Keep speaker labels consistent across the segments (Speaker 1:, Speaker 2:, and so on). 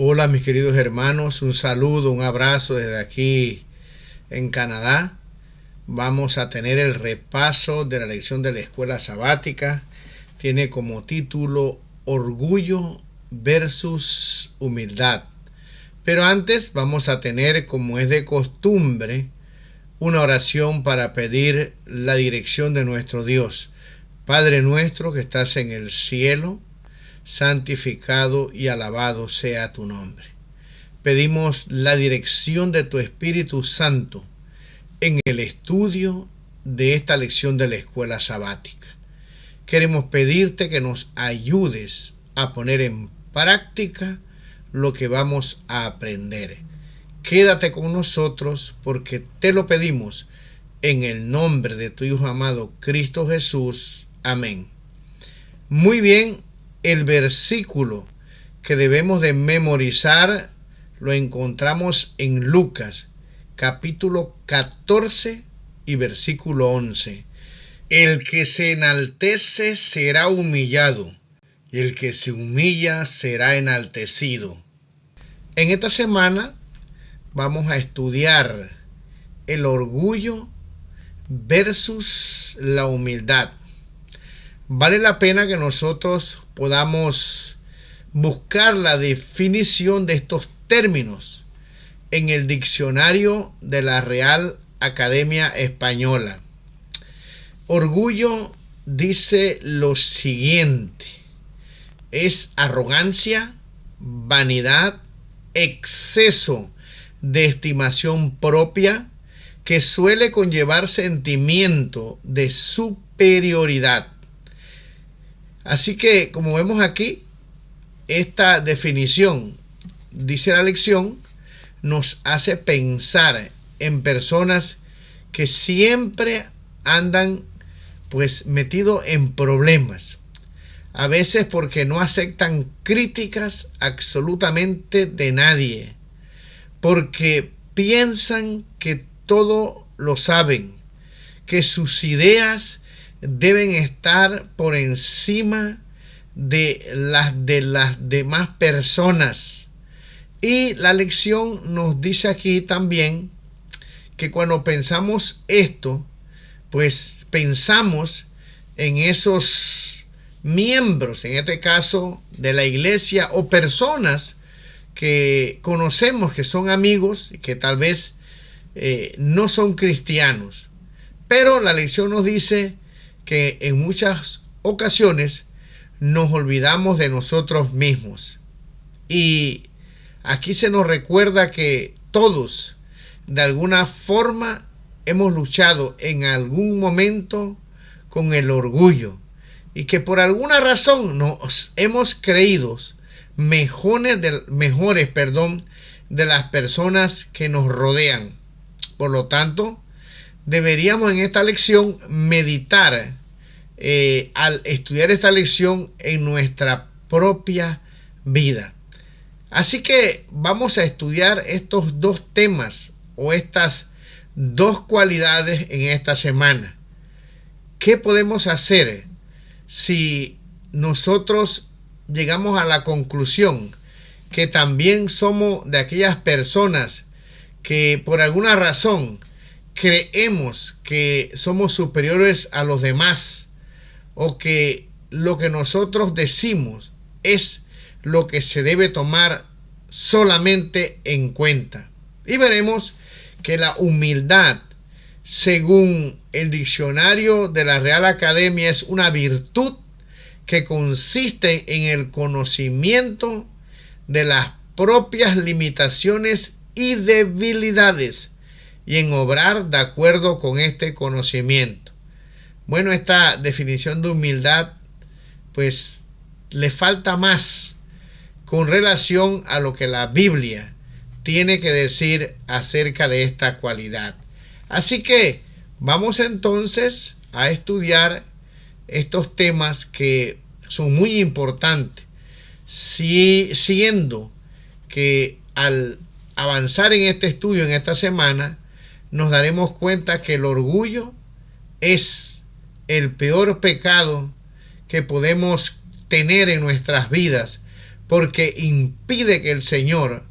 Speaker 1: Hola mis queridos hermanos, un saludo, un abrazo desde aquí en Canadá. Vamos a tener el repaso de la lección de la escuela sabática. Tiene como título Orgullo versus Humildad. Pero antes vamos a tener, como es de costumbre, una oración para pedir la dirección de nuestro Dios. Padre nuestro que estás en el cielo, santificado y alabado sea tu nombre. Pedimos la dirección de tu Espíritu Santo en el estudio de esta lección de la escuela sabática. Queremos pedirte que nos ayudes a poner en práctica lo que vamos a aprender. Quédate con nosotros porque te lo pedimos en el nombre de tu Hijo amado Cristo Jesús. Amén. Muy bien. El versículo que debemos de memorizar lo encontramos en Lucas, capítulo 14 y versículo 11. El que se enaltece será humillado, y el que se humilla será enaltecido. En esta semana vamos a estudiar el orgullo versus la humildad. Vale la pena que nosotros podamos buscar la definición de estos términos en el diccionario de la Real Academia Española. Orgullo dice lo siguiente: es arrogancia, vanidad, exceso de estimación propia que suele conllevar sentimiento de superioridad. Así que, como vemos aquí, esta definición, dice la lección, nos hace pensar en personas que siempre andan metidos en problemas. A veces porque no aceptan críticas absolutamente de nadie. Porque piensan que todo lo saben, que sus ideas deben estar por encima de las demás personas. Y la lección nos dice aquí también que cuando pensamos esto, pues pensamos en esos miembros, en este caso de la iglesia, o personas que conocemos que son amigos y que tal vez no son cristianos. Pero la lección nos dice que en muchas ocasiones nos olvidamos de nosotros mismos. Y aquí se nos recuerda que todos, de alguna forma, hemos luchado en algún momento con el orgullo. Y que por alguna razón nos hemos creído mejores de las personas que nos rodean. Por lo tanto, deberíamos en esta lección meditar al estudiar esta lección en nuestra propia vida. Así que vamos a estudiar estos dos temas o estas dos cualidades en esta semana. ¿Qué podemos hacer si nosotros llegamos a la conclusión que también somos de aquellas personas que por alguna razón creemos que somos superiores a los demás, o que lo que nosotros decimos es lo que se debe tomar solamente en cuenta? Y veremos que la humildad, según el diccionario de la Real Academia, es una virtud que consiste en el conocimiento de las propias limitaciones y debilidades y en obrar de acuerdo con este conocimiento. Bueno, esta definición de humildad pues le falta más con relación a lo que la Biblia tiene que decir acerca de esta cualidad. Así que vamos entonces a estudiar estos temas que son muy importantes, siendo que al avanzar en este estudio en esta semana nos daremos cuenta que el orgullo es el peor pecado que podemos tener en nuestras vidas, porque impide que el Señor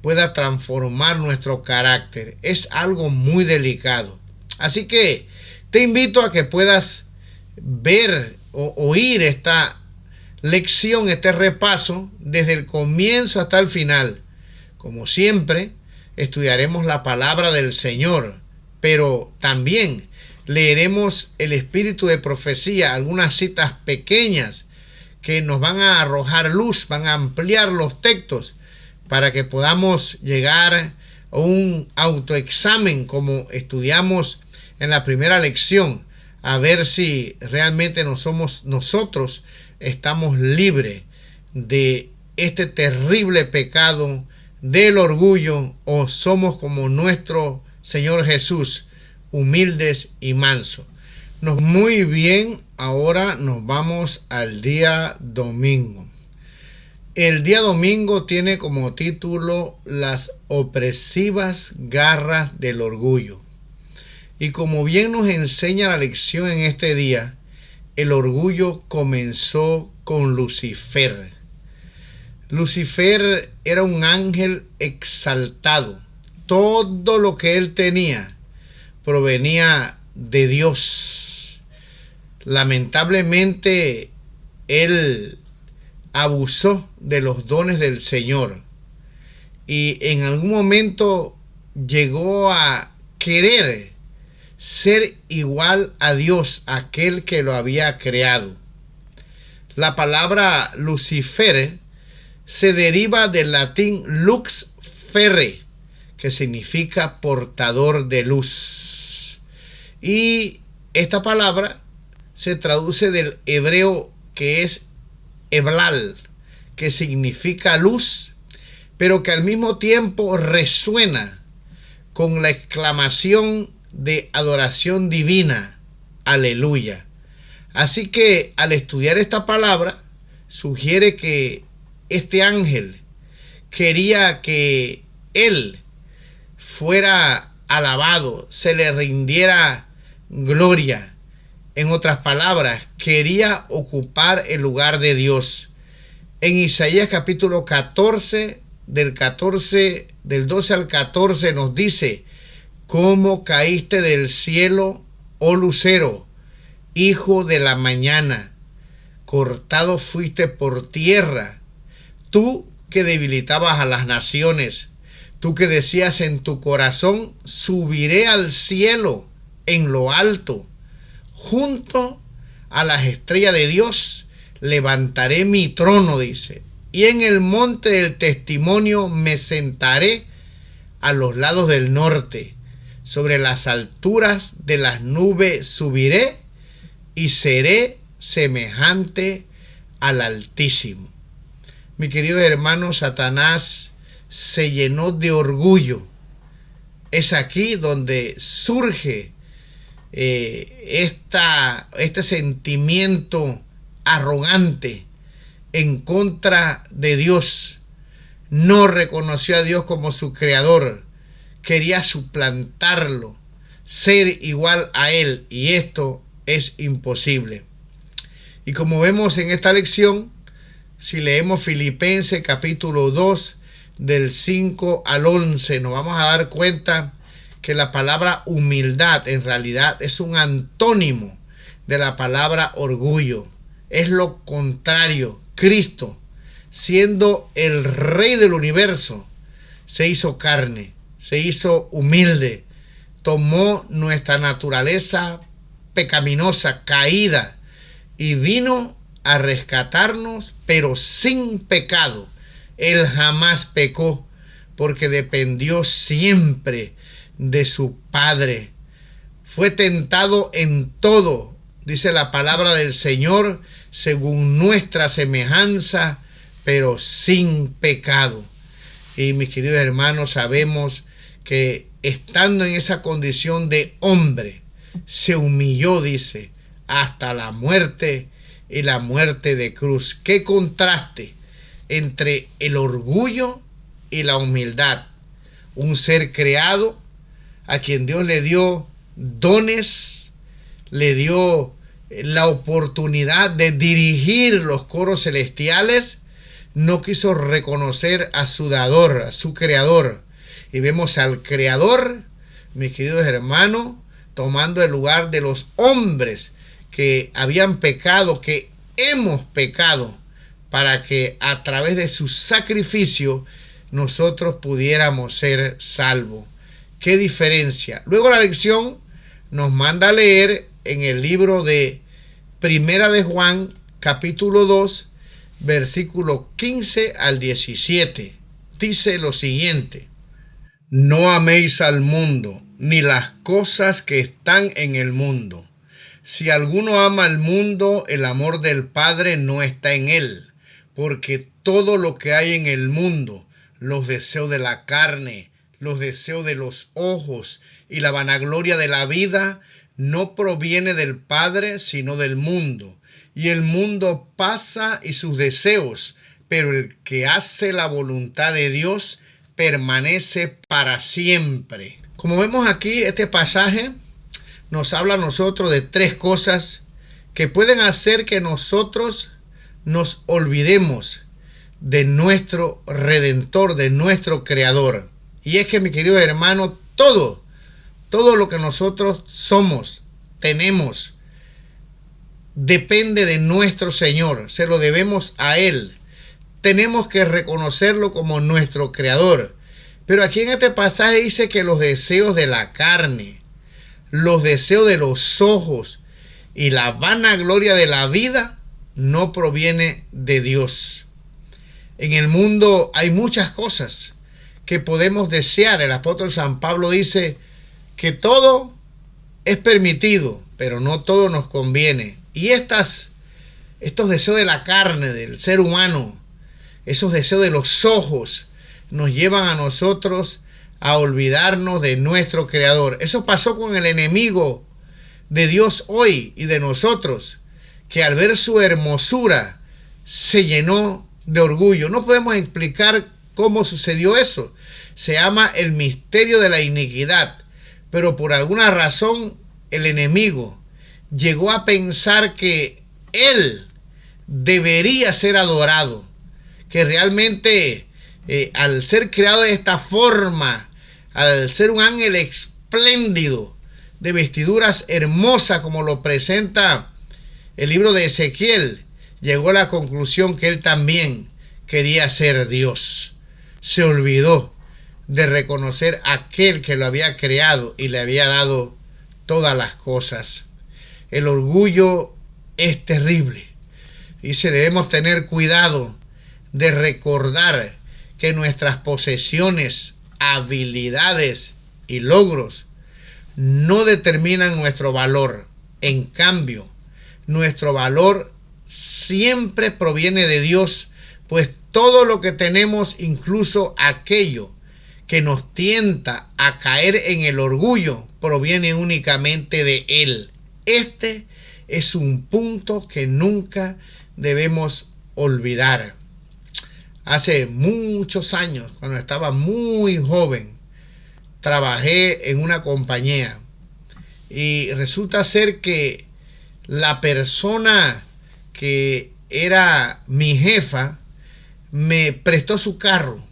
Speaker 1: pueda transformar nuestro carácter. Es algo muy delicado. Así que te invito a que puedas ver o oír esta lección, este repaso, desde el comienzo hasta el final. Como siempre, estudiaremos la palabra del Señor, pero también leeremos el espíritu de profecía, algunas citas pequeñas que nos van a arrojar luz, van a ampliar los textos para que podamos llegar a un autoexamen como estudiamos en la primera lección, a ver si realmente nosotros estamos libres de este terrible pecado del orgullo, o somos como nuestro Señor Jesús, humildes y mansos. Muy bien, ahora nos vamos al día domingo. El día domingo tiene como título Las opresivas garras del orgullo. Y como bien nos enseña la lección en este día, el orgullo comenzó con Lucifer. Lucifer era un ángel exaltado. Todo lo que él tenía provenía de Dios. Lamentablemente, él abusó de los dones del Señor y en algún momento llegó a querer ser igual a Dios, aquel que lo había creado. La palabra Lucifer se deriva del latín lux ferre, que significa portador de luz. Y esta palabra se traduce del hebreo que es Eblal, que significa luz, pero que al mismo tiempo resuena con la exclamación de adoración divina. Aleluya. Así que al estudiar esta palabra, sugiere que este ángel quería que él fuera alabado, se le rindiera gloria. En otras palabras, quería ocupar el lugar de Dios. En Isaías capítulo 14, del 12 al 14 nos dice: ¿Cómo caíste del cielo, oh lucero, hijo de la mañana? Cortado fuiste por tierra, tú que debilitabas a las naciones, tú que decías en tu corazón: subiré al cielo en lo alto. Junto a las estrellas de Dios levantaré mi trono, dice, y en el monte del testimonio me sentaré a los lados del norte. Sobre las alturas de las nubes subiré y seré semejante al Altísimo. Mi querido hermano, Satanás se llenó de orgullo. Es aquí donde surge este sentimiento arrogante en contra de Dios. No reconoció a Dios como su creador, quería suplantarlo, ser igual a él, y esto es imposible. Y como vemos en esta lección, si leemos Filipenses capítulo 2 del 5 al 11, nos vamos a dar cuenta que la palabra humildad en realidad es un antónimo de la palabra orgullo. Es lo contrario. Cristo, siendo el Rey del universo, se hizo carne, se hizo humilde, tomó nuestra naturaleza pecaminosa, caída, y vino a rescatarnos, pero sin pecado. Él jamás pecó, porque dependió siempre de su Padre. Fue tentado en todo, dice la palabra del Señor, según nuestra semejanza, pero sin pecado. Y mis queridos hermanos, sabemos que estando en esa condición de hombre, se humilló, dice, hasta la muerte, y la muerte de cruz. Qué contraste entre el orgullo y la humildad. Un ser creado a quien Dios le dio dones, le dio la oportunidad de dirigir los coros celestiales, no quiso reconocer a su dador, a su creador. Y vemos al creador, mis queridos hermanos, tomando el lugar de los hombres que habían pecado, que hemos pecado, para que a través de su sacrificio nosotros pudiéramos ser salvos. ¿Qué diferencia? Luego la lección nos manda a leer en el libro de Primera de Juan, capítulo 2, versículo 15 al 17. Dice lo siguiente: no améis al mundo, ni las cosas que están en el mundo. Si alguno ama al mundo, el amor del Padre no está en él, porque todo lo que hay en el mundo, los deseos de la carne, los deseos de los ojos y la vanagloria de la vida, no proviene del Padre, sino del mundo. Y el mundo pasa y sus deseos, pero el que hace la voluntad de Dios permanece para siempre. Como vemos aquí, este pasaje nos habla a nosotros de tres cosas que pueden hacer que nosotros nos olvidemos de nuestro Redentor, de nuestro Creador. Y es que, mi querido hermano, todo lo que nosotros somos, tenemos, depende de nuestro Señor. Se lo debemos a Él. Tenemos que reconocerlo como nuestro Creador. Pero aquí en este pasaje dice que los deseos de la carne, los deseos de los ojos y la vanagloria de la vida no proviene de Dios. En el mundo hay muchas cosas que podemos desear. El apóstol San Pablo dice que todo es permitido, pero no todo nos conviene. Y estos deseos de la carne, del ser humano, esos deseos de los ojos, nos llevan a nosotros a olvidarnos de nuestro Creador. Eso pasó con el enemigo de Dios hoy y de nosotros, que al ver su hermosura se llenó de orgullo. No podemos explicar cómo sucedió eso. Se llama el misterio de la iniquidad. Pero por alguna razón el enemigo llegó a pensar que él debería ser adorado, que realmente al ser creado de esta forma, al ser un ángel espléndido, de vestiduras hermosas como lo presenta el libro de Ezequiel, llegó a la conclusión que él también quería ser Dios. Se olvidó de reconocer a aquel que lo había creado y le había dado todas las cosas. El orgullo es terrible. Dice, debemos tener cuidado de recordar que nuestras posesiones, habilidades y logros no determinan nuestro valor. En cambio, nuestro valor siempre proviene de Dios, pues todo lo que tenemos, incluso aquello que nos tienta a caer en el orgullo, proviene únicamente de Él. Este es un punto que nunca debemos olvidar. Hace muchos años, cuando estaba muy joven, trabajé en una compañía y resulta ser que la persona que era mi jefa me prestó su carro.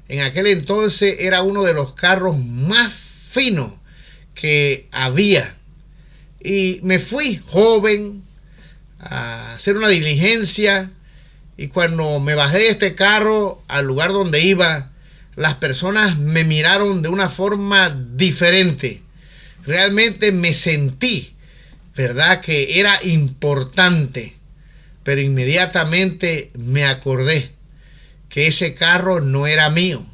Speaker 1: En aquel entonces era uno de los carros más finos que había. Y me fui joven a hacer una diligencia. Y cuando me bajé de este carro al lugar donde iba, las personas me miraron de una forma diferente. Realmente me sentí, ¿verdad?, que era importante. Pero inmediatamente me acordé que ese carro no era mío,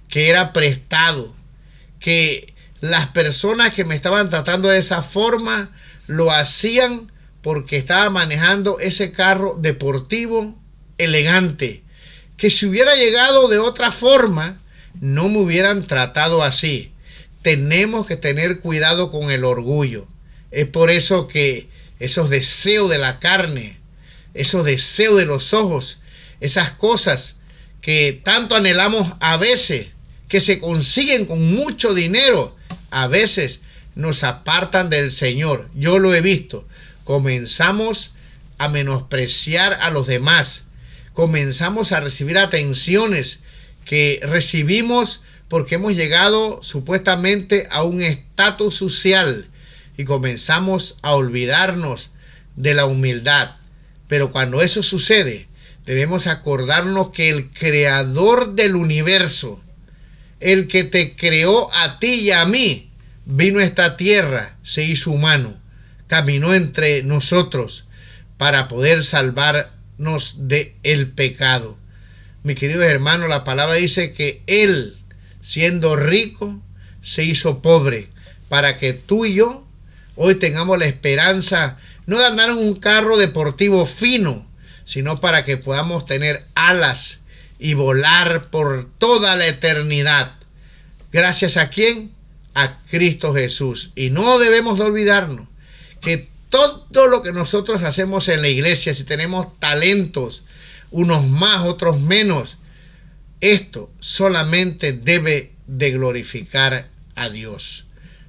Speaker 1: que era prestado, que las personas que me estaban tratando de esa forma lo hacían porque estaba manejando ese carro deportivo elegante, que si hubiera llegado de otra forma no me hubieran tratado así. Tenemos que tener cuidado con el orgullo. Es por eso que esos deseos de la carne, esos deseos de los ojos, esas cosas que tanto anhelamos a veces, que se consiguen con mucho dinero, a veces nos apartan del Señor. Yo lo he visto. Comenzamos a menospreciar a los demás. comenzamos a recibir atenciones que recibimos porque hemos llegado supuestamente a un estatus social y comenzamos a olvidarnos de la humildad. Pero cuando eso sucede, debemos acordarnos que el creador del universo, el que te creó a ti y a mí, vino a esta tierra, se hizo humano, caminó entre nosotros para poder salvarnos del pecado. Mis queridos hermanos, la palabra dice que Él, siendo rico, se hizo pobre para que tú y yo hoy tengamos la esperanza no de andar en un carro deportivo fino, sino para que podamos tener alas y volar por toda la eternidad. ¿Gracias a quién? A Cristo Jesús. Y no debemos de olvidarnos que todo lo que nosotros hacemos en la iglesia, si tenemos talentos, unos más, otros menos, esto solamente debe de glorificar a Dios.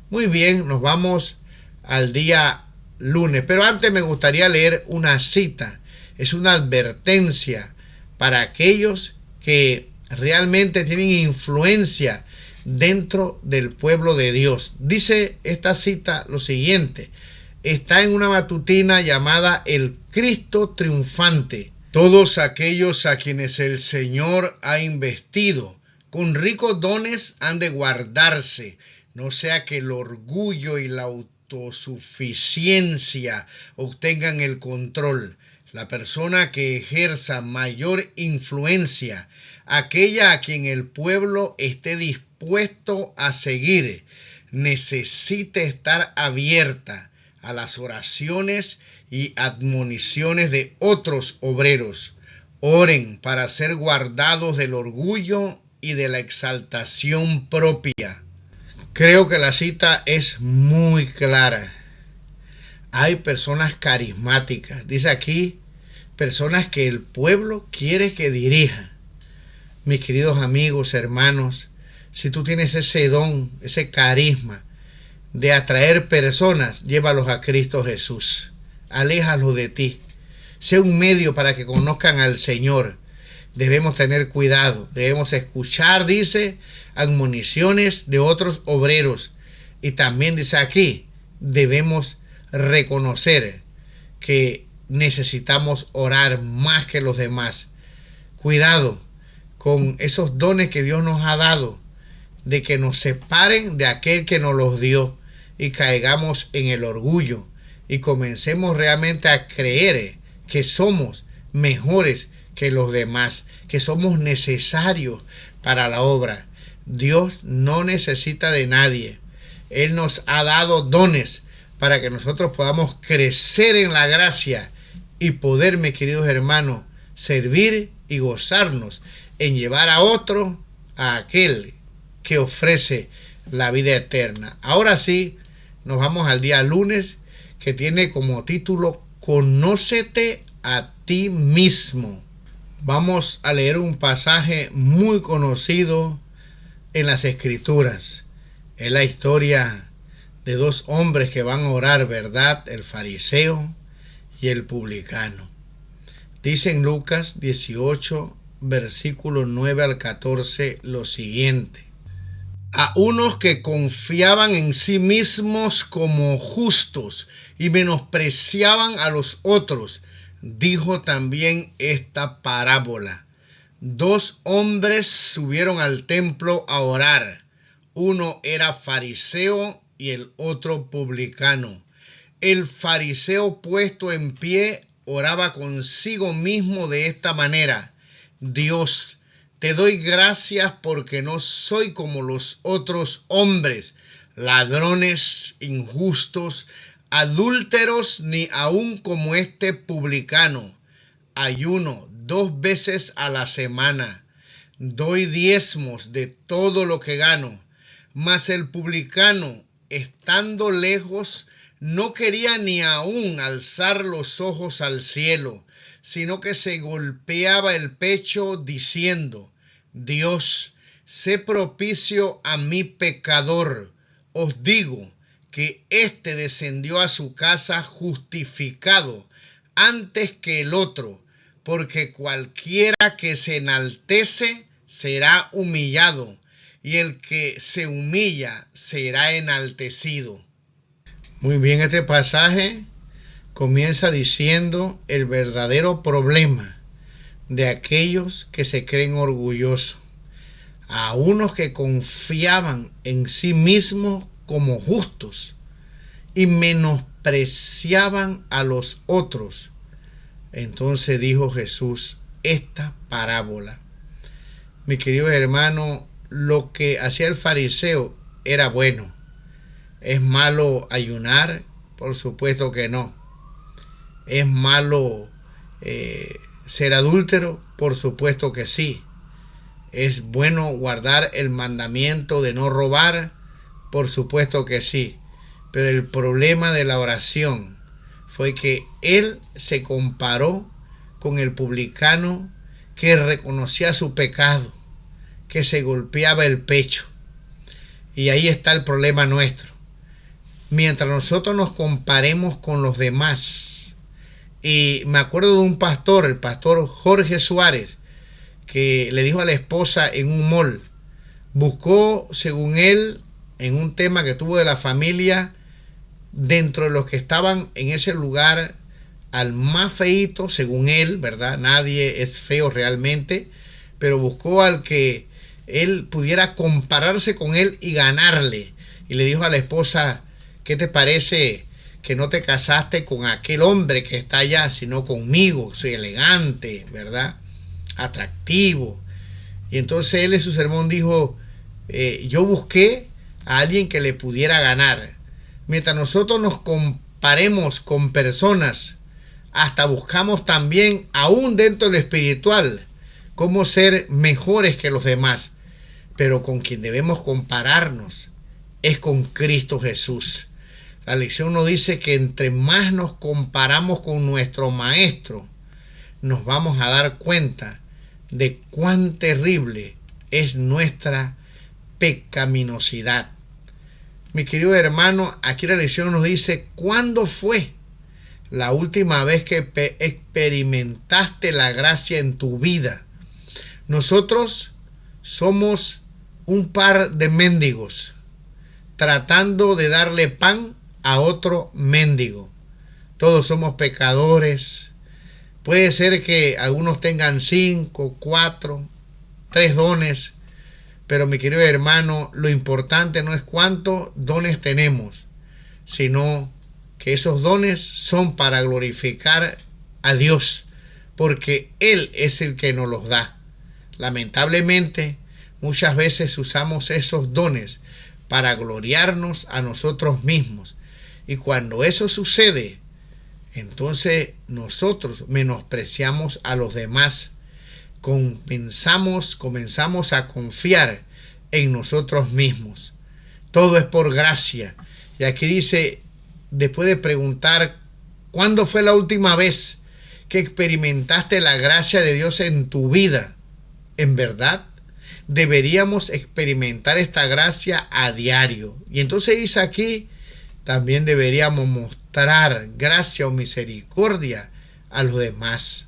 Speaker 1: Muy bien, nos vamos al día lunes, pero antes me gustaría leer una cita. Es una advertencia para aquellos que realmente tienen influencia dentro del pueblo de Dios. Dice esta cita lo siguiente: está en una matutina llamada El Cristo Triunfante. Todos aquellos a quienes el Señor ha investido con ricos dones han de guardarse, no sea que el orgullo y la autosuficiencia obtengan el control. La persona que ejerza mayor influencia, aquella a quien el pueblo esté dispuesto a seguir, necesita estar abierta a las oraciones y admoniciones de otros obreros. Oren para ser guardados del orgullo y de la exaltación propia. Creo que la cita es muy clara. Hay personas carismáticas, dice aquí, personas que el pueblo quiere que dirija. Mis queridos amigos, hermanos, si tú tienes ese don, ese carisma de atraer personas, llévalos a Cristo Jesús. Aléjalos de ti. Sé un medio para que conozcan al Señor. Debemos tener cuidado. Debemos escuchar, dice, admoniciones de otros obreros. Y también dice aquí, debemos reconocer que necesitamos orar más que los demás. Cuidado con esos dones que Dios nos ha dado, de que nos separen de aquel que nos los dio y caigamos en el orgullo y comencemos realmente a creer que somos mejores que los demás, que somos necesarios para la obra. Dios no necesita de nadie. Él nos ha dado dones para que nosotros podamos crecer en la gracia y poder, mis queridos hermanos, servir y gozarnos en llevar a otro a aquel que ofrece la vida eterna. Ahora sí, nos vamos al día lunes, que tiene como título Conócete a ti mismo. Vamos a leer un pasaje muy conocido en las Escrituras. Es la historia de dos hombres que van a orar, ¿verdad? El fariseo y el publicano. Dice en Lucas 18, versículo 9 al 14, lo siguiente: a unos que confiaban en sí mismos como justos y menospreciaban a los otros, dijo también esta parábola. Dos hombres subieron al templo a orar. Uno era fariseo y el otro publicano. El fariseo, puesto en pie, oraba consigo mismo de esta manera: Dios, te doy gracias porque no soy como los otros hombres, ladrones, injustos, adúlteros, ni aun como este publicano. Ayuno 2 veces a la semana. Doy diezmos de todo lo que gano. Mas el publicano, estando lejos, no quería ni aun alzar los ojos al cielo, sino que se golpeaba el pecho diciendo: Dios, sé propicio a mi pecador. Os digo que éste descendió a su casa justificado antes que el otro, porque cualquiera que se enaltece será humillado, y el que se humilla será enaltecido. Muy bien, este pasaje comienza diciendo el verdadero problema de aquellos que se creen orgullosos, a unos que confiaban en sí mismos como justos y menospreciaban a los otros. Entonces dijo Jesús esta parábola. Mi querido hermano, lo que hacía el fariseo era bueno. ¿Es malo ayunar? Por supuesto que no. ¿Es malo ser adúltero? Por supuesto que sí. ¿Es bueno guardar el mandamiento de no robar? Por supuesto que sí. Pero el problema de la oración fue que él se comparó con el publicano que reconocía su pecado, que se golpeaba el pecho. Y ahí está el problema nuestro. Mientras nosotros nos comparemos con los demás, y me acuerdo de un pastor, el pastor Jorge Suárez, que le dijo a la esposa en un mall, buscó, según él, en un tema que tuvo de la familia, dentro de los que estaban en ese lugar, al más feíto, según él, ¿verdad? Nadie es feo realmente, pero buscó al que él pudiera compararse con él y ganarle. Y le dijo a la esposa, ¿qué te parece que no te casaste con aquel hombre que está allá, sino conmigo? Soy elegante, ¿verdad? Atractivo. Y entonces él en su sermón dijo, yo busqué a alguien que le pudiera ganar. Mientras nosotros nos comparemos con personas, hasta buscamos también, aún dentro de lo espiritual, cómo ser mejores que los demás. Pero con quien debemos compararnos es con Cristo Jesús. La lección nos dice que entre más nos comparamos con nuestro Maestro, nos vamos a dar cuenta de cuán terrible es nuestra pecaminosidad. Mi querido hermano, aquí la lección nos dice, ¿cuándo fue la última vez que experimentaste la gracia en tu vida? Nosotros somos un par de mendigos tratando de darle pan a otro mendigo. Todos somos pecadores. Puede ser que algunos tengan 5, 4, 3 dones, pero mi querido hermano, lo importante no es cuántos dones tenemos, sino que esos dones son para glorificar a Dios, porque Él es el que nos los da. Lamentablemente, muchas veces usamos esos dones para gloriarnos a nosotros mismos. Y cuando eso sucede, entonces nosotros menospreciamos a los demás. Comenzamos a confiar en nosotros mismos. Todo es por gracia. Y aquí dice, después de preguntar, ¿cuándo fue la última vez que experimentaste la gracia de Dios en tu vida? En verdad, deberíamos experimentar esta gracia a diario. Y entonces dice aquí, también deberíamos mostrar gracia o misericordia a los demás.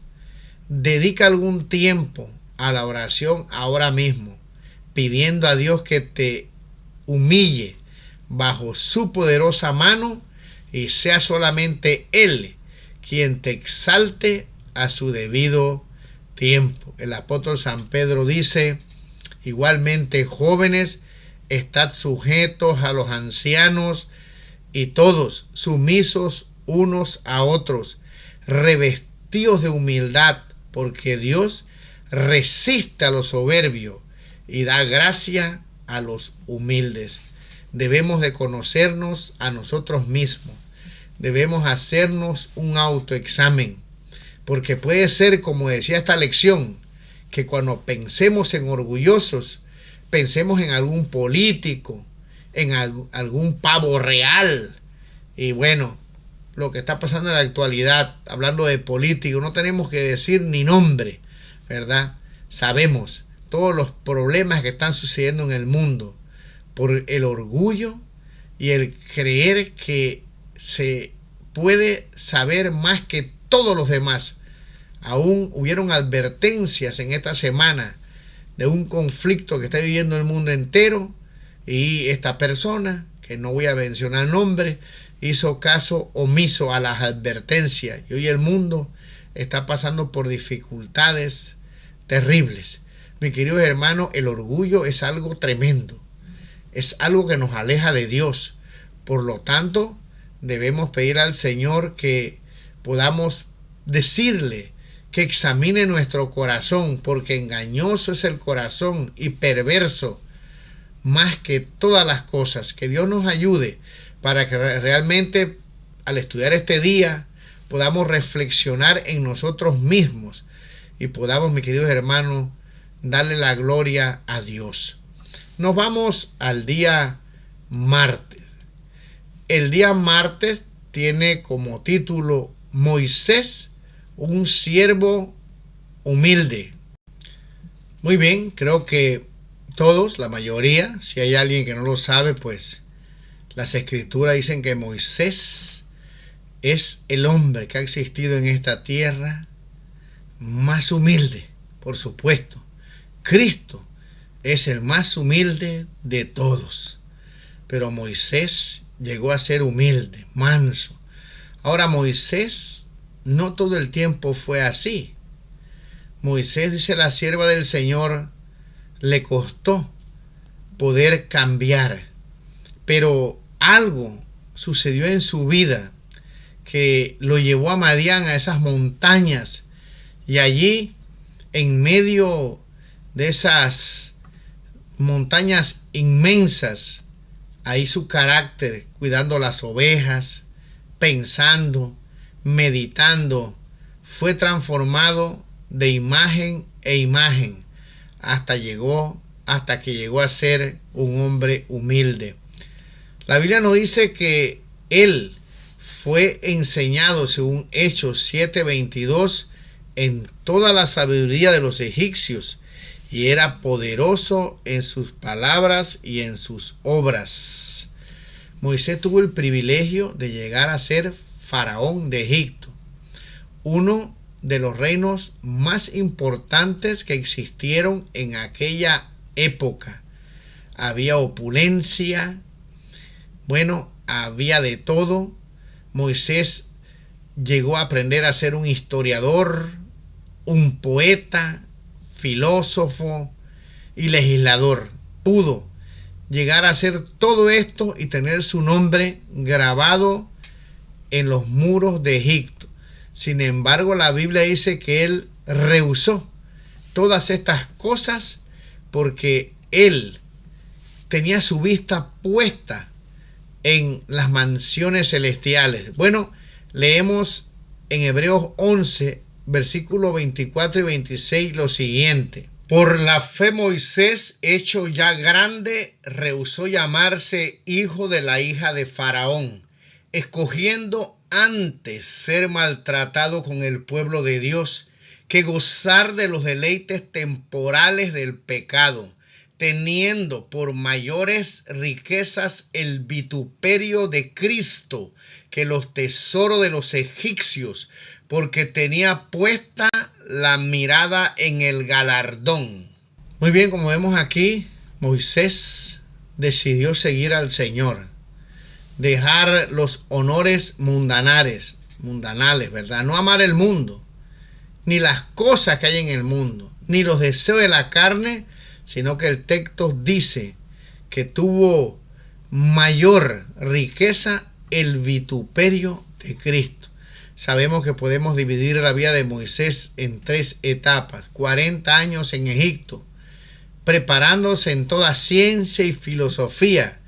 Speaker 1: Dedica algún tiempo a la oración ahora mismo, pidiendo a Dios que te humille bajo su poderosa mano y sea solamente Él quien te exalte a su debido tiempo. El apóstol San Pedro dice, igualmente jóvenes, estad sujetos a los ancianos y todos sumisos unos a otros, revestidos de humildad, porque Dios resiste a los soberbios y da gracia a los humildes. Debemos de conocernos a nosotros mismos. Debemos hacernos un autoexamen, porque puede ser, como decía esta lección, que cuando pensemos en orgullosos, pensemos en algún político, en algún pavo real. Y bueno, lo que está pasando en la actualidad, hablando de político, no tenemos que decir ni nombre, ¿verdad? Sabemos todos los problemas que están sucediendo en el mundo por el orgullo y el creer que se puede saber más que todos los demás. Aún hubieron advertencias en esta semana de un conflicto que está viviendo el mundo entero, y esta persona, que no voy a mencionar nombre, hizo caso omiso a las advertencias, y hoy el mundo está pasando por dificultades terribles. Mi queridos hermanos, el orgullo es algo tremendo, es algo que nos aleja de Dios. Por lo tanto, debemos pedir al Señor que podamos decirle que examine nuestro corazón, porque engañoso es el corazón y perverso más que todas las cosas. Que Dios nos ayude para que realmente al estudiar este día podamos reflexionar en nosotros mismos y podamos, mis queridos hermanos, darle la gloria a Dios. Nos vamos al día martes. El día martes tiene como título Moisés, un siervo humilde. Muy bien, creo que todos, la mayoría, si hay alguien que no lo sabe, pues las escrituras dicen que Moisés es el hombre que ha existido en esta tierra más humilde, por supuesto. Cristo es el más humilde de todos, pero Moisés llegó a ser humilde, manso. Ahora, Moisés no todo el tiempo fue así. Moisés, dice la sierva del Señor, le costó poder cambiar, pero algo sucedió en su vida que lo llevó a Madián, a esas montañas, y allí, en medio de esas montañas inmensas, ahí su carácter, cuidando las ovejas, pensando, meditando, fue transformado de imagen e imagen hasta que llegó a ser un hombre humilde. La Biblia nos dice que él fue enseñado, según Hechos 7:22, en toda la sabiduría de los egipcios, y era poderoso en sus palabras y en sus obras. Moisés tuvo el privilegio de llegar a ser faraón de Egipto, uno de los reinos más importantes que existieron en aquella época. Había opulencia, había de todo. Moisés llegó a aprender a ser un historiador, un poeta, filósofo y legislador. Pudo llegar a hacer todo esto y tener su nombre grabado en los muros de Egipto. Sin embargo, la Biblia dice que él rehusó todas estas cosas porque él tenía su vista puesta en las mansiones celestiales. Leemos en Hebreos 11, versículos 24 y 26 lo siguiente: por la fe Moisés, hecho ya grande, rehusó llamarse hijo de la hija de Faraón, escogiendo antes ser maltratado con el pueblo de Dios que gozar de los deleites temporales del pecado, teniendo por mayores riquezas el vituperio de Cristo que los tesoros de los egipcios, porque tenía puesta la mirada en el galardón. Muy bien, como vemos aquí, Moisés decidió seguir al Señor, dejar los honores mundanales, ¿verdad? No amar el mundo, ni las cosas que hay en el mundo, ni los deseos de la carne, sino que el texto dice que tuvo mayor riqueza el vituperio de Cristo. Sabemos que podemos dividir la vida de Moisés en 3 etapas: 40 años en Egipto, preparándose en toda ciencia y filosofía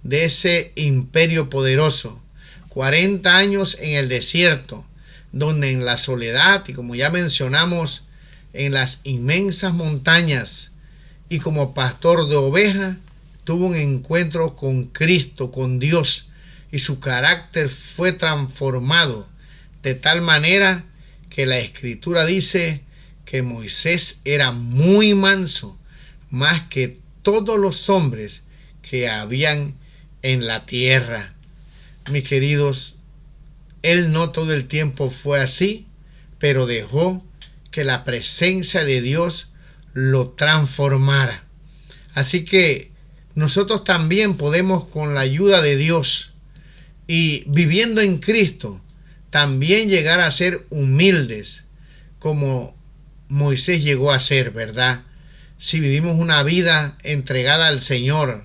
Speaker 1: de ese imperio poderoso; 40 años en el desierto, donde en la soledad y, como ya mencionamos, en las inmensas montañas, y como pastor de ovejas, tuvo un encuentro con Cristo, con Dios, y su carácter fue transformado de tal manera que la Escritura dice que Moisés era muy manso, más que todos los hombres que habían en la tierra. Mis queridos, él no todo el tiempo fue así, pero dejó que la presencia de Dios lo transformara. Así que nosotros también podemos, con la ayuda de Dios y viviendo en Cristo, también llegar a ser humildes como Moisés llegó a ser, ¿verdad? Si vivimos una vida entregada al Señor,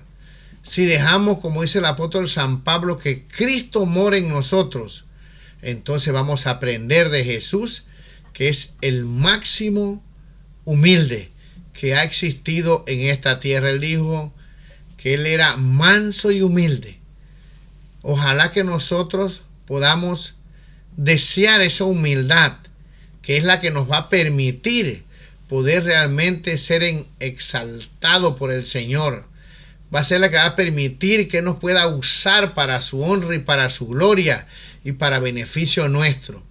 Speaker 1: si dejamos, como dice el apóstol San Pablo, que Cristo mora en nosotros, entonces vamos a aprender de Jesús, que es el máximo humilde que ha existido en esta tierra. Él dijo que Él era manso y humilde. Ojalá que nosotros podamos desear esa humildad, que es la que nos va a permitir poder realmente ser exaltado por el Señor. Va a ser la que va a permitir que nos pueda usar para su honra y para su gloria y para beneficio nuestro.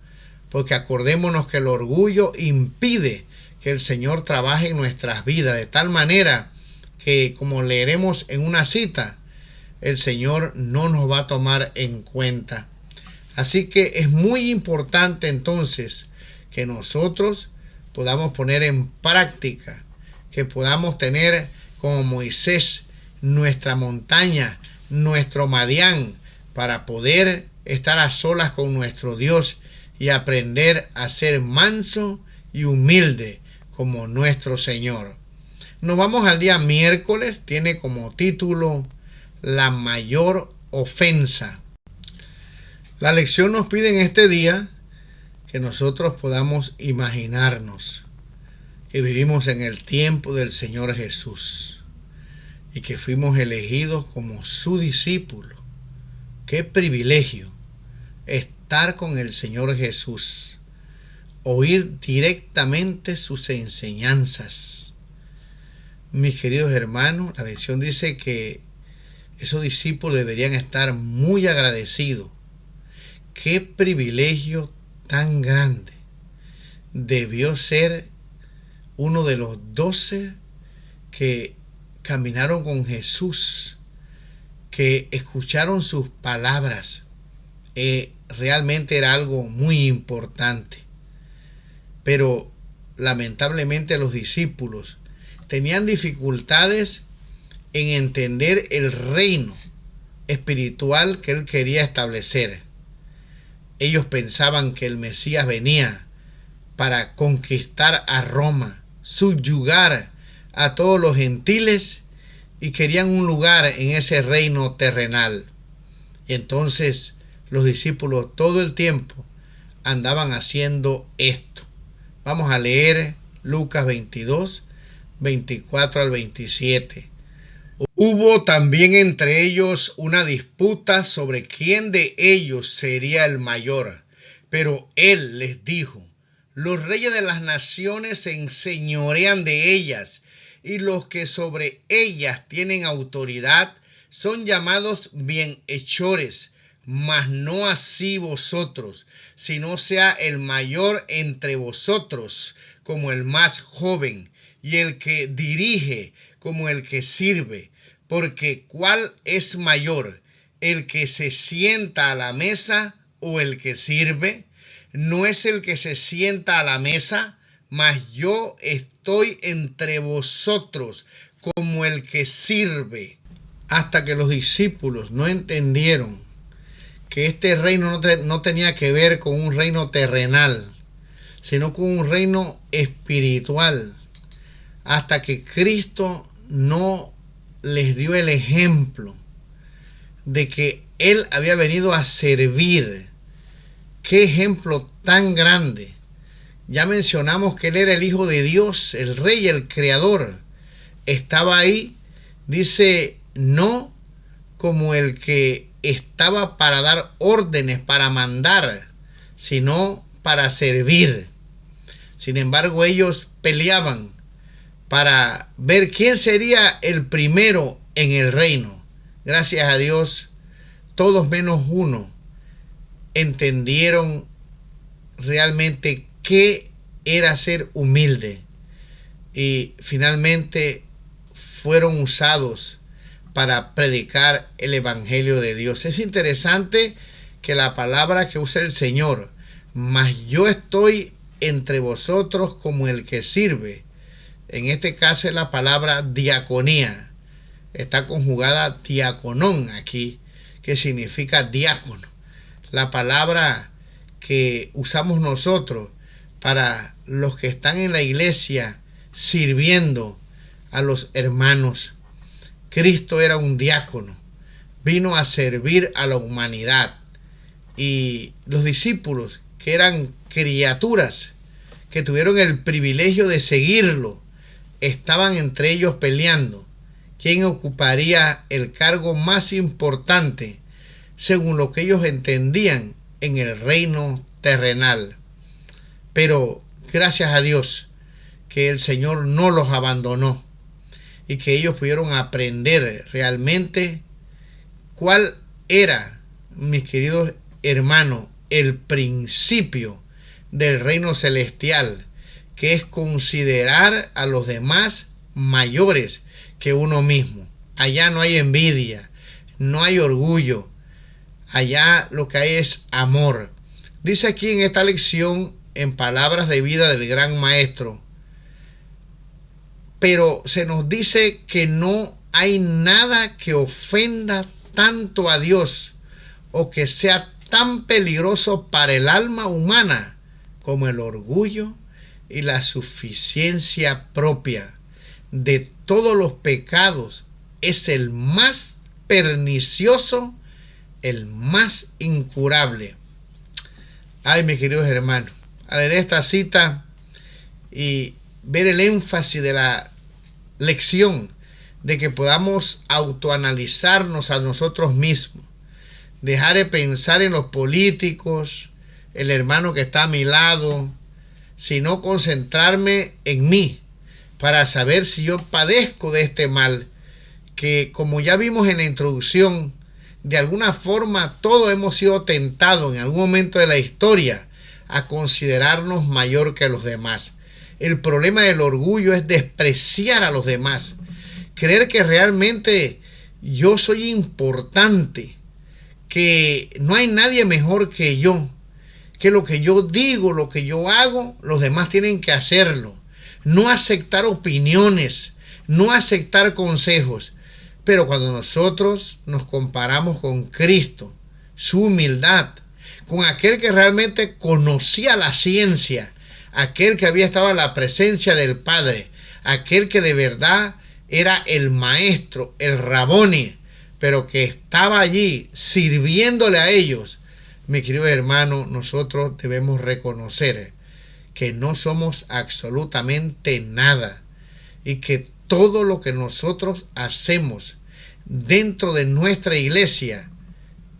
Speaker 1: Porque acordémonos que el orgullo impide que el Señor trabaje en nuestras vidas, de tal manera que, como leeremos en una cita, el Señor no nos va a tomar en cuenta. Así que es muy importante entonces que nosotros podamos poner en práctica, que podamos tener como Moisés nuestra montaña, nuestro Madián, para poder estar a solas con nuestro Dios y aprender a ser manso y humilde como nuestro Señor. Nos vamos al día miércoles, tiene como título La mayor ofensa. La lección nos pide en este día que nosotros podamos imaginarnos que vivimos en el tiempo del Señor Jesús y que fuimos elegidos como su discípulo. Qué privilegio estar con el Señor Jesús, oír directamente sus enseñanzas. Mis queridos hermanos, la lección dice que esos discípulos deberían estar muy agradecidos. Qué privilegio tan grande debió ser uno de los 12 que caminaron con Jesús, que escucharon sus palabras. Realmente era algo muy importante. Pero lamentablemente los discípulos tenían dificultades en entender el reino espiritual que Él quería establecer. Ellos pensaban que el Mesías venía para conquistar a Roma, subyugar a todos los gentiles, y querían un lugar en ese reino terrenal. Y entonces los discípulos todo el tiempo andaban haciendo esto. Vamos a leer Lucas 22, 24 al 27. Hubo también entre ellos una disputa sobre quién de ellos sería el mayor. Pero él les dijo: los reyes de las naciones se enseñorean de ellas, y los que sobre ellas tienen autoridad son llamados bienhechores. Mas no así vosotros, sino sea el mayor entre vosotros como el más joven, y el que dirige como el que sirve. Porque ¿cuál es mayor, el que se sienta a la mesa o el que sirve? No es el que se sienta a la mesa, mas yo estoy entre vosotros como el que sirve. Hasta que los discípulos no entendieron que este reino no tenía que ver con un reino terrenal, sino con un reino espiritual. Hasta que Cristo no les dio el ejemplo de que Él había venido a servir. Qué ejemplo tan grande. Ya mencionamos que Él era el Hijo de Dios, el Rey, el Creador. Estaba ahí, dice, no como el que estaba para dar órdenes, para mandar, sino para servir. Sin embargo, ellos peleaban para ver quién sería el primero en el reino. Gracias a Dios, todos menos uno entendieron realmente qué era ser humilde, y finalmente fueron usados para predicar el evangelio de Dios. Es interesante que la palabra que usa el Señor, mas yo estoy entre vosotros como el que sirve. En este caso es la palabra diaconía. Está conjugada diaconón aquí, que significa diácono. La palabra que usamos nosotros para los que están en la iglesia sirviendo a los hermanos. Cristo era un diácono, vino a servir a la humanidad, y los discípulos, que eran criaturas que tuvieron el privilegio de seguirlo, estaban entre ellos peleando quién ocuparía el cargo más importante según lo que ellos entendían en el reino terrenal. Pero gracias a Dios que el Señor no los abandonó y que ellos pudieron aprender realmente cuál era, mis queridos hermanos, el principio del reino celestial, que es considerar a los demás mayores que uno mismo. Allá no hay envidia, no hay orgullo, allá lo que hay es amor. Dice aquí en esta lección, en palabras de vida del gran maestro, pero se nos dice que no hay nada que ofenda tanto a Dios o que sea tan peligroso para el alma humana como el orgullo y la suficiencia propia. De todos los pecados es el más pernicioso, el más incurable. Ay, mis queridos hermanos, al leer esta cita y ver el énfasis de la lección, de que podamos autoanalizarnos a nosotros mismos, dejar de pensar en los políticos, el hermano que está a mi lado, sino concentrarme en mí para saber si yo padezco de este mal, que como ya vimos en la introducción, de alguna forma todos hemos sido tentados en algún momento de la historia a considerarnos mayor que los demás. El problema del orgullo es despreciar a los demás, creer que realmente yo soy importante, que no hay nadie mejor que yo, que lo que yo digo, lo que yo hago, los demás tienen que hacerlo. No aceptar opiniones, no aceptar consejos. Pero cuando nosotros nos comparamos con Cristo, su humildad, con aquel que realmente conocía la ciencia, aquel que había estado en la presencia del Padre, aquel que de verdad era el maestro, el Raboni, pero que estaba allí sirviéndole a ellos, mi querido hermano, nosotros debemos reconocer que no somos absolutamente nada y que todo lo que nosotros hacemos dentro de nuestra iglesia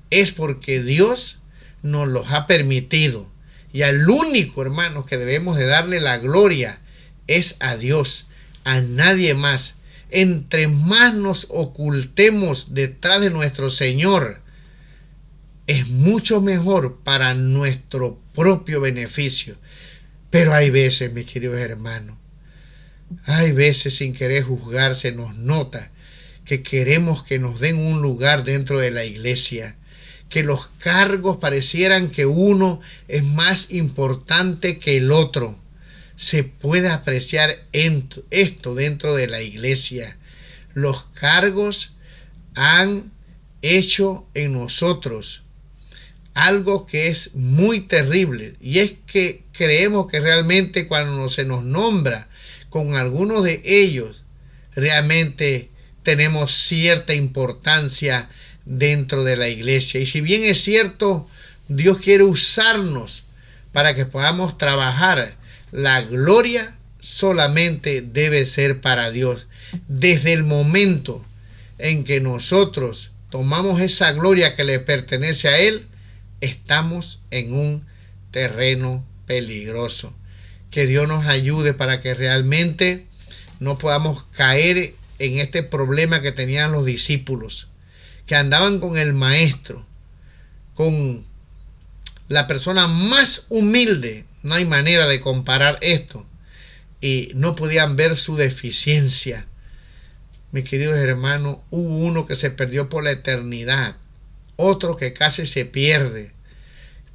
Speaker 1: es porque Dios nos los ha permitido, y al único, hermano, que debemos de darle la gloria es a Dios, a nadie más. Entre más nos ocultemos detrás de nuestro Señor, es mucho mejor para nuestro propio beneficio. Pero hay veces, mis queridos hermanos, hay veces, sin querer juzgar, se nos nota que queremos que nos den un lugar dentro de la iglesia, que los cargos parecieran que uno es más importante que el otro. Se puede apreciar esto dentro de la iglesia. Los cargos han hecho en nosotros algo que es muy terrible, y es que creemos que realmente cuando se nos nombra con algunos de ellos, realmente tenemos cierta importancia dentro de la iglesia. Y si bien es cierto, Dios quiere usarnos para que podamos trabajar, la gloria solamente debe ser para Dios. Desde el momento en que nosotros tomamos esa gloria que le pertenece a Él, estamos en un terreno peligroso. Que Dios nos ayude para que realmente no podamos caer en este problema que tenían los discípulos, que andaban con el maestro, con la persona más humilde. No hay manera de comparar esto, y no podían ver su deficiencia. Mis queridos hermanos, hubo uno que se perdió por la eternidad, otro que casi se pierde.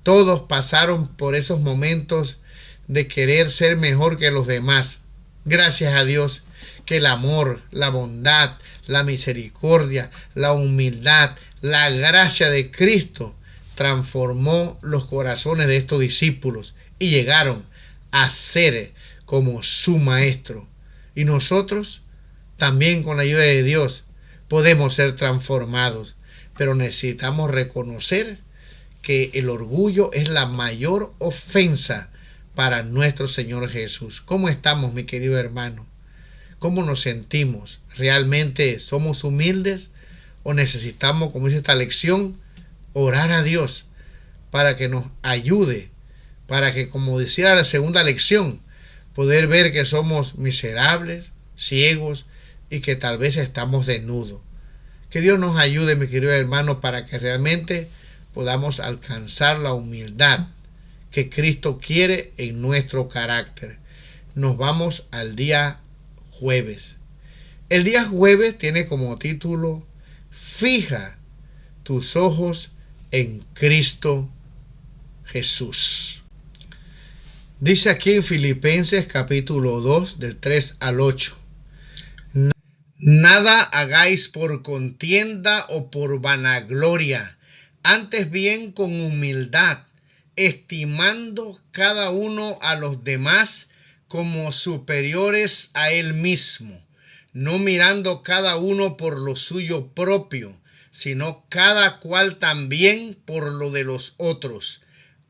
Speaker 1: Todos pasaron por esos momentos de querer ser mejor que los demás. Gracias a Dios que el amor, la bondad, la misericordia, la humildad, la gracia de Cristo transformó los corazones de estos discípulos y llegaron a ser como su maestro. Y nosotros también, con la ayuda de Dios, podemos ser transformados, pero necesitamos reconocer que el orgullo es la mayor ofensa para nuestro Señor Jesús. ¿Cómo estamos, mi querido hermano? ¿Cómo nos sentimos? ¿Realmente somos humildes o necesitamos, como dice esta lección, orar a Dios para que nos ayude, para que, como decía la segunda lección, poder ver que somos miserables, ciegos y que tal vez estamos desnudos? Que Dios nos ayude, mi querido hermano, para que realmente podamos alcanzar la humildad que Cristo quiere en nuestro carácter. Nos vamos al día jueves. El día jueves tiene como título: Fija tus ojos en Cristo Jesús. Dice aquí en Filipenses capítulo 2 del 3 al 8. Nada hagáis por contienda o por vanagloria, antes bien con humildad, estimando cada uno a los demás como superiores a él mismo, no mirando cada uno por lo suyo propio, sino cada cual también por lo de los otros.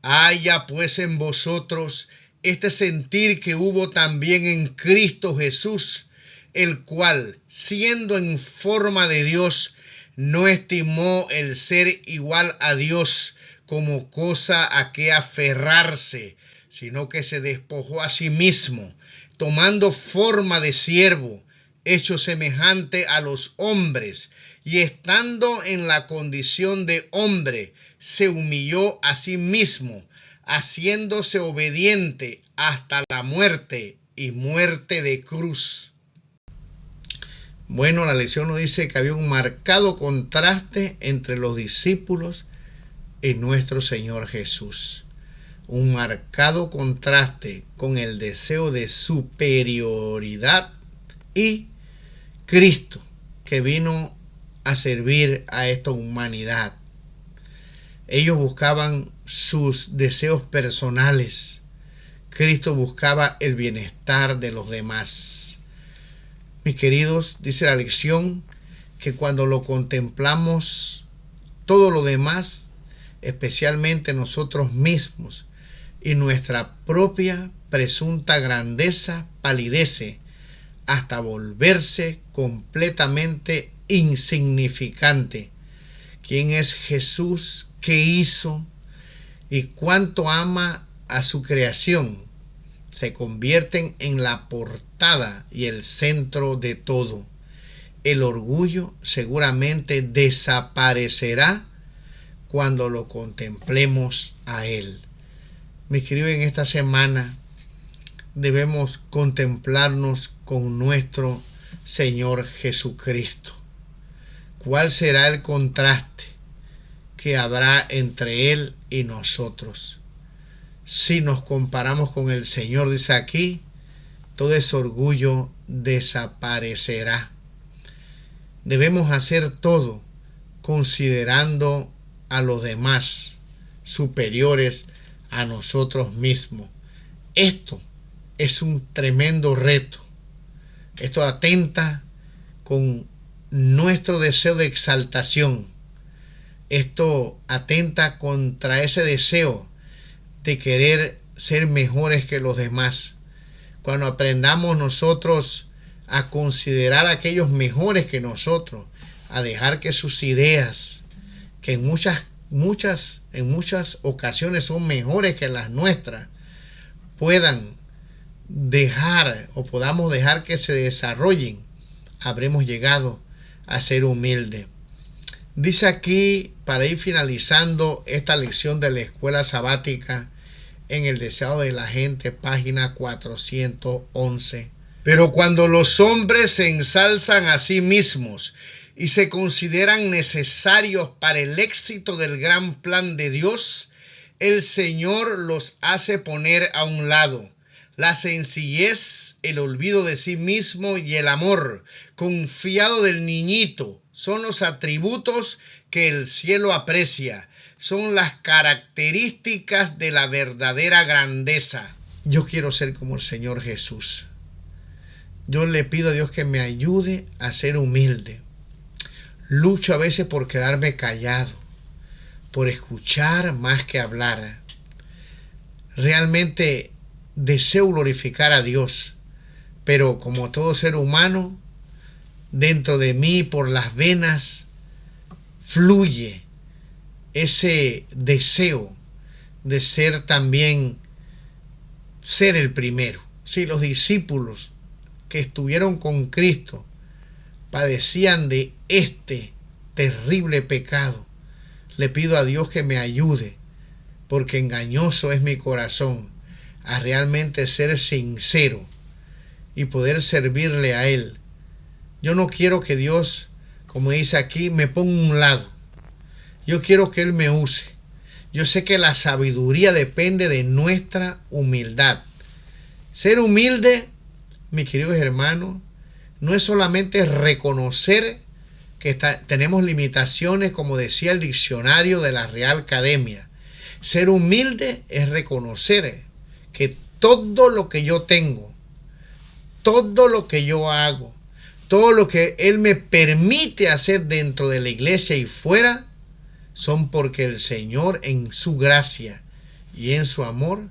Speaker 1: Haya pues en vosotros este sentir que hubo también en Cristo Jesús, el cual, siendo en forma de Dios, no estimó el ser igual a Dios como cosa a que aferrarse, sino que se despojó a sí mismo, tomando forma de siervo, hecho semejante a los hombres, y estando en la condición de hombre, se humilló a sí mismo, haciéndose obediente hasta la muerte y muerte de cruz. Bueno, la lección nos dice que había un marcado contraste entre los discípulos y nuestro Señor Jesús. Un marcado contraste con el deseo de superioridad y Cristo, que vino a servir a esta humanidad. Ellos buscaban sus deseos personales. Cristo buscaba el bienestar de los demás. Mis queridos, dice la lección que cuando lo contemplamos, todo lo demás, especialmente nosotros mismos y nuestra propia presunta grandeza, palidece hasta volverse completamente insignificante. ¿Quién es Jesús? ¿Qué hizo? ¿Y cuánto ama a su creación? Se convierten en la portada y el centro de todo. El orgullo seguramente desaparecerá cuando lo contemplemos a Él. Mis queridos, en esta semana debemos contemplarnos con nuestro Señor Jesucristo. ¿Cuál será el contraste que habrá entre Él y nosotros? Si nos comparamos con el Señor, dice aquí, todo ese orgullo desaparecerá. Debemos hacer todo considerando a los demás superiores a nosotros mismos. Esto es un tremendo reto. Esto atenta con nuestro deseo de exaltación. Esto atenta contra ese deseo de querer ser mejores que los demás. Cuando aprendamos nosotros a considerar a aquellos mejores que nosotros, a dejar que sus ideas, que en muchas ocasiones son mejores que las nuestras, puedan dejar o podamos dejar que se desarrollen, habremos llegado a ser humildes. Dice aquí, para ir finalizando esta lección de la escuela sabática, en el deseado de la gente, página 411. Pero cuando los hombres se ensalzan a sí mismos y se consideran necesarios para el éxito del gran plan de Dios, El Señor los hace poner a un lado. La sencillez, el olvido de sí mismo y el amor confiado del niñito son los atributos que el cielo aprecia. Son las características de la verdadera grandeza. Yo quiero ser como el Señor Jesús. Yo le pido a Dios que me ayude a ser humilde. Lucho a veces por quedarme callado, por escuchar más que hablar. Realmente deseo glorificar a Dios, pero como todo ser humano, dentro de mí, por las venas, fluye ese deseo de ser también, ser el primero. Si los discípulos que estuvieron con Cristo padecían de este terrible pecado, le pido a Dios que me ayude, porque engañoso es mi corazón, a realmente ser sincero y poder servirle a Él. Yo no quiero que Dios, como dice aquí, me ponga a un lado. Yo quiero que Él me use. Yo sé que la sabiduría depende de nuestra humildad. Ser humilde, mis queridos hermanos, no es solamente reconocer que tenemos limitaciones, como decía el diccionario de la Real Academia. Ser humilde es reconocer que todo lo que yo tengo, todo lo que yo hago, todo lo que Él me permite hacer dentro de la iglesia y fuera, son porque el Señor en su gracia y en su amor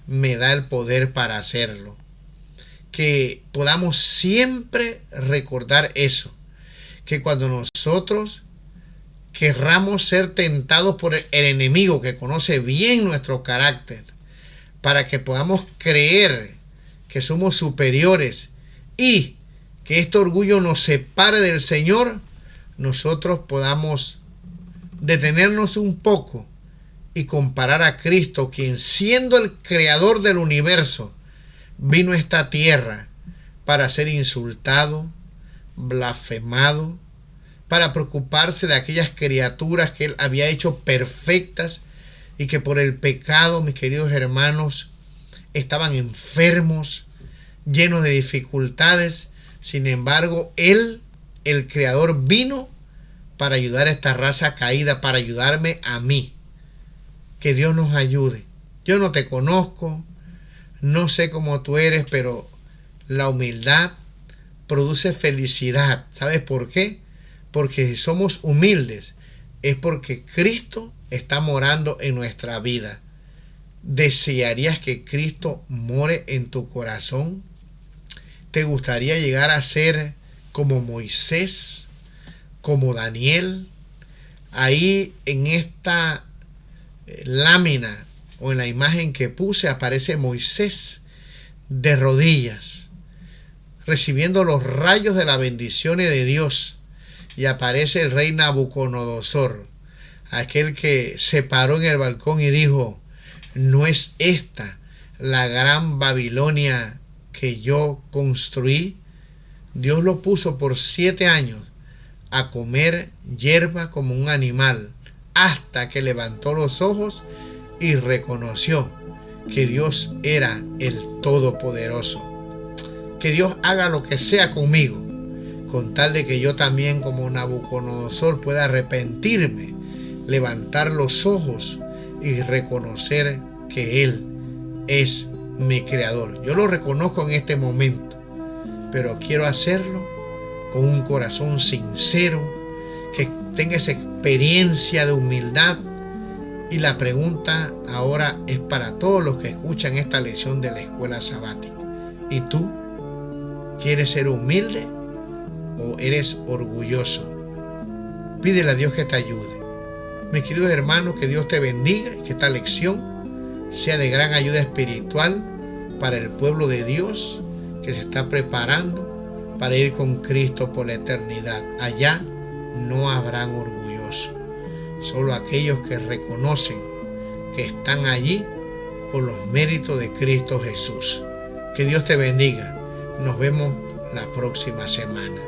Speaker 1: me da el poder para hacerlo. Que podamos siempre recordar eso, que cuando nosotros querramos ser tentados por el enemigo que conoce bien nuestro carácter, para que podamos creer que somos superiores y que este orgullo nos separe del Señor, nosotros podamos detenernos un poco y comparar a Cristo, quien siendo el creador del universo, vino a esta tierra para ser insultado, blasfemado, para preocuparse de aquellas criaturas que Él había hecho perfectas y que por el pecado, mis queridos hermanos, estaban enfermos, llenos de dificultades. Sin embargo, Él, el Creador, vino para ayudar a esta raza caída, para ayudarme a mí. Que Dios nos ayude. Yo no te conozco, no sé cómo tú eres, pero la humildad produce felicidad. ¿Sabes por qué? Porque si somos humildes, es porque Cristo está morando en nuestra vida. ¿Desearías que Cristo more en tu corazón? ¿Te gustaría llegar a ser como Moisés, como Daniel? Ahí en esta lámina o en la imagen que puse aparece Moisés de rodillas, recibiendo los rayos de las bendiciones de Dios, y aparece el rey Nabucodonosor, aquel que se paró en el balcón y dijo: ¿no es esta la gran Babilonia que yo construí? Dios lo puso por 7 años a comer hierba como un animal, hasta que levantó los ojos y reconoció que Dios era el Todopoderoso. Que Dios haga lo que sea conmigo, con tal de que yo también, como Nabucodonosor, pueda arrepentirme, levantar los ojos y reconocer que Él es mi creador. Yo lo reconozco en este momento, pero quiero hacerlo con un corazón sincero, que tenga esa experiencia de humildad. Y la pregunta ahora es para todos los que escuchan esta lección de la escuela sabática. ¿Y tú quieres ser humilde o eres orgulloso? Pídele a Dios que te ayude. Mis queridos hermanos, que Dios te bendiga y que esta lección sea de gran ayuda espiritual para el pueblo de Dios que se está preparando para ir con Cristo por la eternidad. Allá no habrán orgullosos, solo aquellos que reconocen que están allí por los méritos de Cristo Jesús. Que Dios te bendiga. Nos vemos la próxima semana.